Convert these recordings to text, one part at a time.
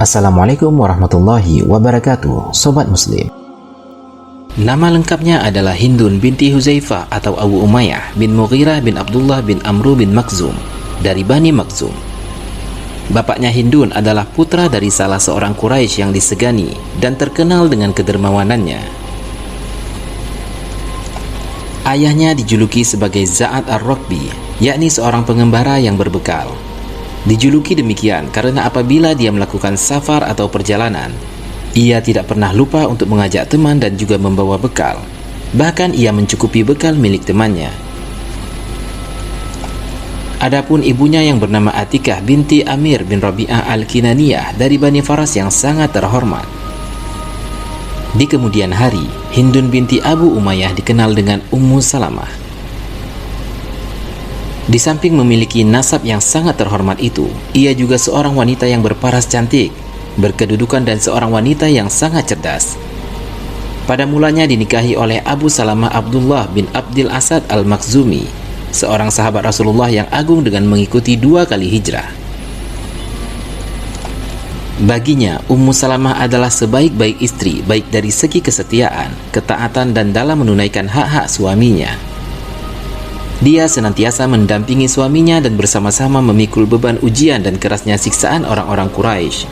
Assalamualaikum warahmatullahi wabarakatuh, Sobat Muslim. Nama lengkapnya adalah Hindun binti Huzaifah atau Abu Umayyah bin Mughirah bin Abdullah bin Amru bin Makhzum dari Bani Makhzum. Bapaknya Hindun adalah putra dari salah seorang Quraisy yang disegani dan terkenal dengan kedermawanannya. Ayahnya dijuluki sebagai Za'ad ar-Rokbi, yakni seorang pengembara yang berbekal. Dijuluki demikian karena apabila dia melakukan safar atau perjalanan, ia tidak pernah lupa untuk mengajak teman dan juga membawa bekal. Bahkan ia mencukupi bekal milik temannya. Adapun ibunya yang bernama Atikah binti Amir bin Rabi'ah al-Kinaniyah dari Bani Faras yang sangat terhormat. Di kemudian hari, Hindun binti Abu Umayyah dikenal dengan Ummu Salamah. Di samping memiliki nasab yang sangat terhormat itu, ia juga seorang wanita yang berparas cantik, berkedudukan dan seorang wanita yang sangat cerdas. Pada mulanya dinikahi oleh Abu Salamah Abdullah bin Abdil Asad al-Makhzumi, seorang sahabat Rasulullah yang agung dengan mengikuti 2 kali hijrah. Baginya, Ummu Salamah adalah sebaik-baik istri, baik dari segi kesetiaan, ketaatan dan dalam menunaikan hak-hak suaminya. Dia senantiasa mendampingi suaminya dan bersama-sama memikul beban ujian dan kerasnya siksaan orang-orang Quraisy.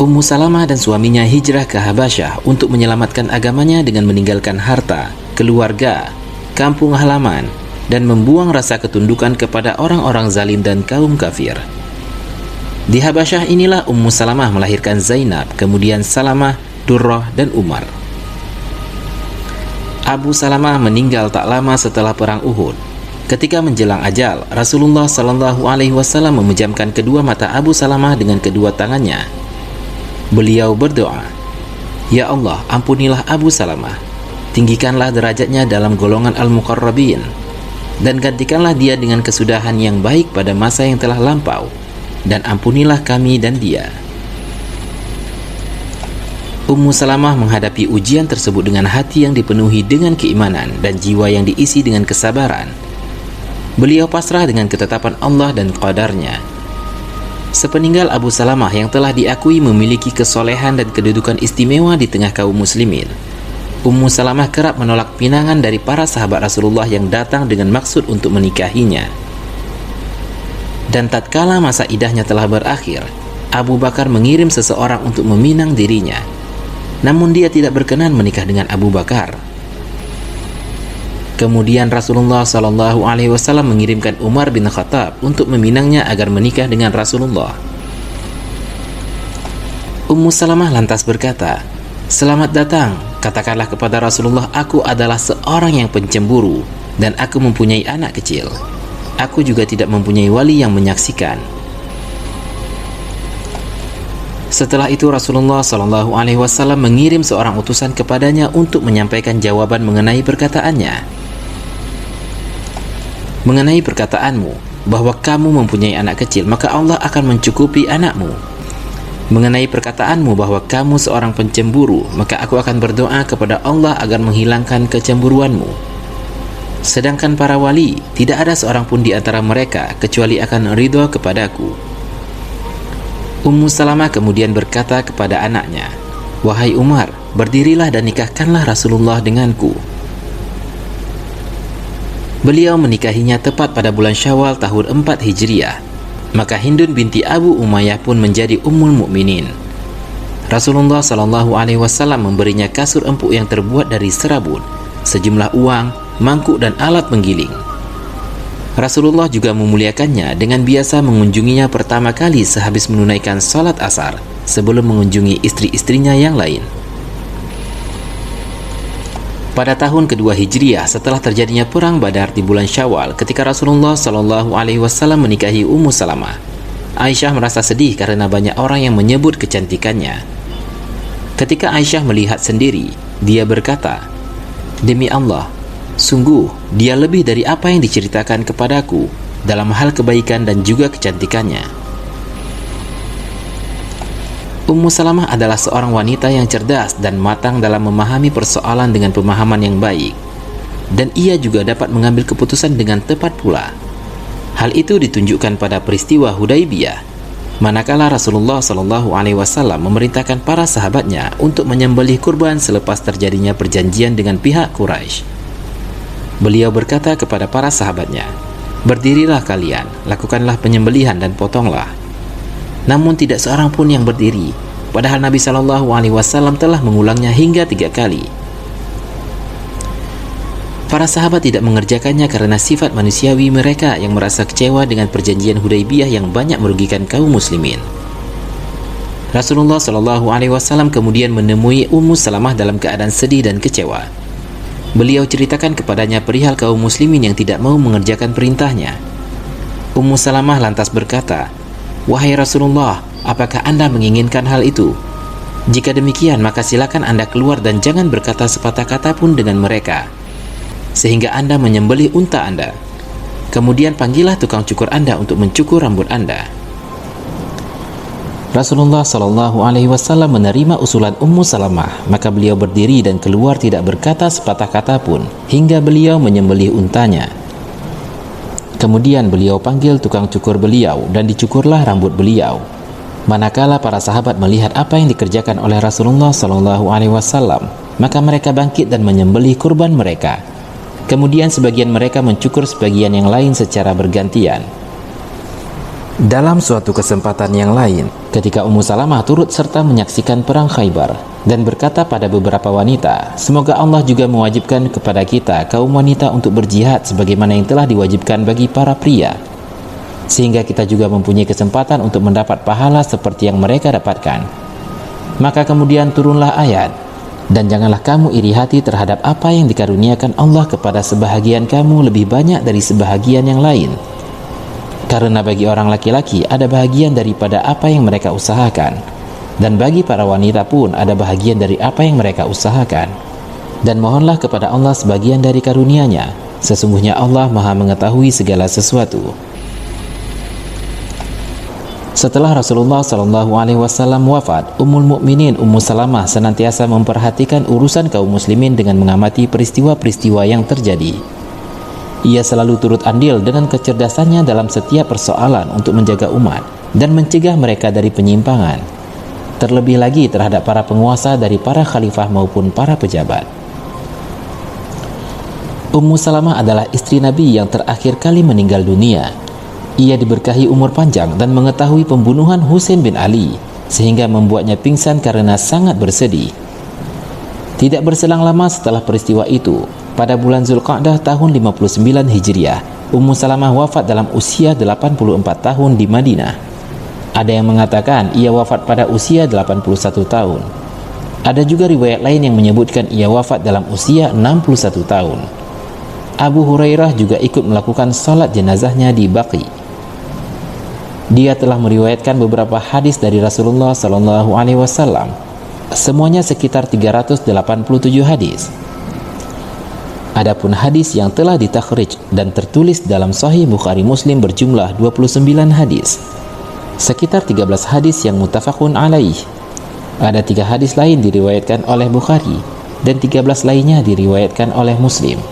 Ummu Salamah dan suaminya hijrah ke Habasyah untuk menyelamatkan agamanya dengan meninggalkan harta, keluarga, kampung halaman, dan membuang rasa ketundukan kepada orang-orang zalim dan kaum kafir. Di Habasyah inilah Ummu Salamah melahirkan Zainab, kemudian Salamah, Durrah, dan Umar. Abu Salamah meninggal tak lama setelah perang Uhud. Ketika menjelang ajal, Rasulullah Shallallahu Alaihi Wasallam memejamkan kedua mata Abu Salamah dengan kedua tangannya. Beliau berdoa, "Ya Allah, ampunilah Abu Salamah, tinggikanlah derajatnya dalam golongan al-muqarrabin, dan gantikanlah dia dengan kesudahan yang baik pada masa yang telah lampau, dan ampunilah kami dan dia." Ummu Salamah menghadapi ujian tersebut dengan hati yang dipenuhi dengan keimanan dan jiwa yang diisi dengan kesabaran. Beliau pasrah dengan ketetapan Allah dan qadarnya. Sepeninggal Abu Salamah yang telah diakui memiliki kesolehan dan kedudukan istimewa di tengah kaum muslimin, Ummu Salamah kerap menolak pinangan dari para sahabat Rasulullah yang datang dengan maksud untuk menikahinya. Dan tatkala masa idahnya telah berakhir, Abu Bakar mengirim seseorang untuk meminang dirinya. Namun dia tidak berkenan menikah dengan Abu Bakar. Kemudian Rasulullah Shallallahu Alaihi Wasallam mengirimkan Umar bin Khattab untuk meminangnya agar menikah dengan Rasulullah. Ummu Salamah lantas berkata, "Selamat datang, katakanlah kepada Rasulullah, aku adalah seorang yang pencemburu dan aku mempunyai anak kecil. Aku juga tidak mempunyai wali yang menyaksikan." Setelah itu Rasulullah Shallallahu Alaihi Wasallam mengirim seorang utusan kepadanya untuk menyampaikan jawaban mengenai perkataannya. "Mengenai perkataanmu bahwa kamu mempunyai anak kecil, maka Allah akan mencukupi anakmu. Mengenai perkataanmu bahwa kamu seorang pencemburu, maka aku akan berdoa kepada Allah agar menghilangkan kecemburuanmu. Sedangkan para wali, tidak ada seorang pun di antara mereka kecuali akan ridho kepadaku." Ummu Salamah kemudian berkata kepada anaknya, "Wahai Umar, berdirilah dan nikahkanlah Rasulullah denganku." Beliau menikahinya tepat pada bulan Syawal tahun 4 Hijriah. Maka Hindun binti Abu Umayyah pun menjadi Ummul Mukminin. Rasulullah Shallallahu Alaihi Wasallam memberinya kasur empuk yang terbuat dari serabut, sejumlah uang, mangkuk dan alat penggiling. Rasulullah juga memuliakannya dengan biasa mengunjunginya pertama kali sehabis menunaikan salat asar sebelum mengunjungi istri-istrinya yang lain. Pada tahun kedua Hijriah setelah terjadinya perang Badar di bulan Syawal, ketika Rasulullah Shallallahu Alaihi Wasallam menikahi Ummu Salamah, Aisyah merasa sedih karena banyak orang yang menyebut kecantikannya. Ketika Aisyah melihat sendiri, dia berkata, "Demi Allah, sungguh dia lebih dari apa yang diceritakan kepadaku dalam hal kebaikan dan juga kecantikannya." Ummu Salamah adalah seorang wanita yang cerdas dan matang dalam memahami persoalan dengan pemahaman yang baik, dan ia juga dapat mengambil keputusan dengan tepat pula. Hal itu ditunjukkan pada peristiwa Hudaybiyah. Manakala Rasulullah Shallallahu Alaihi Wasallam memerintahkan para sahabatnya untuk menyembelih kurban selepas terjadinya perjanjian dengan pihak Quraisy, beliau berkata kepada para sahabatnya, "Berdirilah kalian, lakukanlah penyembelihan dan potonglah." Namun tidak seorang pun yang berdiri, padahal Nabi Shallallahu Alaihi Wasallam telah mengulangnya hingga 3 kali. Para sahabat tidak mengerjakannya karena sifat manusiawi mereka yang merasa kecewa dengan perjanjian Hudaybiyah yang banyak merugikan kaum muslimin. Rasulullah Shallallahu Alaihi Wasallam kemudian menemui Ummu Salamah dalam keadaan sedih dan kecewa. Beliau ceritakan kepadanya perihal kaum muslimin yang tidak mau mengerjakan perintahnya. Ummu Salamah lantas berkata, "Wahai Rasulullah, apakah Anda menginginkan hal itu? Jika demikian, maka silakan Anda keluar dan jangan berkata sepatah kata pun dengan mereka, sehingga Anda menyembelih unta Anda. Kemudian panggillah tukang cukur Anda untuk mencukur rambut Anda." Rasulullah Shallallahu Alaihi Wasallam menerima usulan Ummu Salamah, maka beliau berdiri dan keluar tidak berkata sepatah kata pun hingga beliau menyembelih untanya. Kemudian beliau panggil tukang cukur beliau dan dicukurlah rambut beliau. Manakala para sahabat melihat apa yang dikerjakan oleh Rasulullah Shallallahu Alaihi Wasallam, maka mereka bangkit dan menyembelih kurban mereka. Kemudian sebagian mereka mencukur sebagian yang lain secara bergantian. Dalam suatu kesempatan yang lain, ketika Ummu Salamah turut serta menyaksikan perang Khaybar dan berkata pada beberapa wanita, "Semoga Allah juga mewajibkan kepada kita kaum wanita untuk berjihad sebagaimana yang telah diwajibkan bagi para pria, sehingga kita juga mempunyai kesempatan untuk mendapat pahala seperti yang mereka dapatkan." Maka kemudian turunlah ayat, "Dan janganlah kamu iri hati terhadap apa yang dikaruniakan Allah kepada sebahagian kamu lebih banyak dari sebahagian yang lain. Karena bagi orang laki-laki ada bahagian daripada apa yang mereka usahakan, dan bagi para wanita pun ada bahagian dari apa yang mereka usahakan. Dan mohonlah kepada Allah sebagian dari karunia-Nya. Sesungguhnya Allah Maha mengetahui segala sesuatu." Setelah Rasulullah Shallallahu Alaihi Wasallam wafat, Ummul Mukminin Ummu Salamah senantiasa memperhatikan urusan kaum muslimin dengan mengamati peristiwa-peristiwa yang terjadi. Ia selalu turut andil dengan kecerdasannya dalam setiap persoalan untuk menjaga umat dan mencegah mereka dari penyimpangan, terlebih lagi terhadap para penguasa dari para khalifah maupun para pejabat. Ummu Salamah adalah istri Nabi yang terakhir kali meninggal dunia. Ia diberkahi umur panjang dan mengetahui pembunuhan Husain bin Ali, sehingga membuatnya pingsan karena sangat bersedih. Tidak berselang lama setelah peristiwa itu, pada bulan Zulqa'dah tahun 59 Hijriah, Ummu Salamah wafat dalam usia 84 tahun di Madinah. Ada yang mengatakan ia wafat pada usia 81 tahun. Ada juga riwayat lain yang menyebutkan ia wafat dalam usia 61 tahun. Abu Hurairah juga ikut melakukan salat jenazahnya di Baqi. Dia telah meriwayatkan beberapa hadis dari Rasulullah Shallallahu Alaihi Wasallam. Semuanya sekitar 387 hadis. Adapun hadis yang telah ditakhrij dan tertulis dalam Sahih Bukhari Muslim berjumlah 29 hadis. Sekitar 13 hadis yang muttafaqun alaih. Ada 3 hadis lain diriwayatkan oleh Bukhari dan 13 lainnya diriwayatkan oleh Muslim.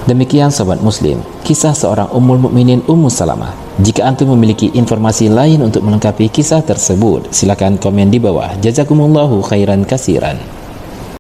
Demikian Sobat Muslim, kisah seorang Ummul Mukminin Ummu Salamah. Jika antum memiliki informasi lain untuk melengkapi kisah tersebut, silakan komen di bawah. Jazakumullahu khairan kasiran.